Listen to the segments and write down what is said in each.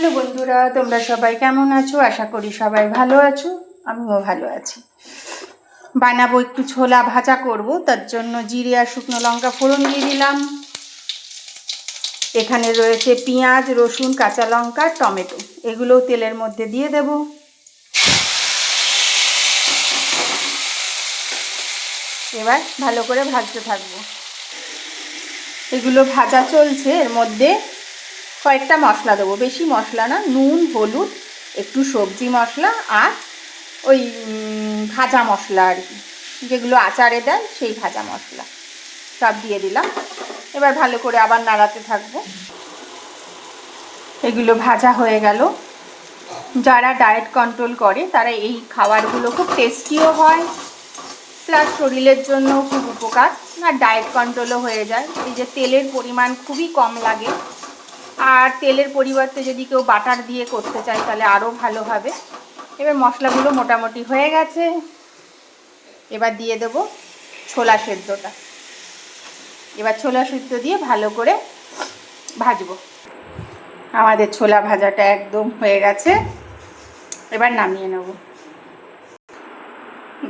Hello বন্ধুরা, তোমরা সবাই কেমন আছো? আশা করি সবাই ভালো আছো, আমিও ভালো আছি। বানাবো একটু ছোলা ভাজা করব, তার জন্য জিরে আর শুকনো লঙ্কা ফোড়ন দিয়ে দিলাম। এখানে রয়েছে পেঁয়াজ, রসুন, কাঁচা লঙ্কা, টমেটো, এগুলোও তেলের মধ্যে দিয়ে দেব। এবার ভালো করে ভাজতে থাকবো। এগুলো ভাজা চলছে, এর মধ্যে কয়েকটা মশলা দেবো, বেশি মশলা না, নুন, হলুদ, একটু সবজি মশলা আর ওই ভাজা মশলা আর কি, যেগুলো আচারে দেয় সেই ভাজা মশলা সব দিয়ে দিলাম। এবার ভালো করে আবার নাড়াতে থাকবো। এগুলো ভাজা হয়ে গেল। যারা ডায়েট কন্ট্রোল করে তারা এই খাবারগুলো খুব টেস্টিও হয়, প্লাস শরীরের জন্য খুব উপকার, আর ডায়েট কন্ট্রোলও হয়ে যায়। এই যে তেলের পরিমাণ খুবই কম লাগে, আর তেলের পরিবর্তে যদি কেউ বাটার দিয়ে করতে চায় তাহলে আরও ভালো হবে। এবার মশলাগুলো মোটামুটি হয়ে গেছে, এবার দিয়ে দেবো ছোলা সেদ্ধটা। এবার ছোলা সেদ্ধ দিয়ে ভালো করে ভাজবো। আমাদের ছোলা ভাজাটা একদম হয়ে গেছে, এবার নামিয়ে নেব।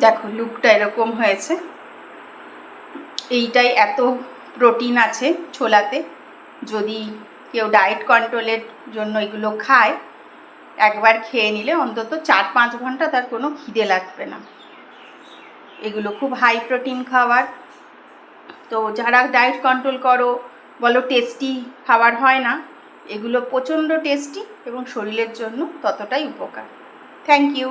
দেখো লুকটা এরকম হয়েছে। এইটাই এত প্রোটিন আছে ছোলাতে, যদি কেউ ডায়েট কন্ট্রোলের জন্য এগুলো খায়, একবার খেয়ে নিলে অন্তত 4-5 ঘন্টা তার কোনো খিদে লাগবে না। এগুলো খুব হাই প্রোটিন খাবার। তো যারা ডায়েট কন্ট্রোল করো বলো টেস্টি খাবার হয় না, এগুলো প্রচণ্ড টেস্টি এবং শরীরের জন্য ততটাই উপকার। Thank you.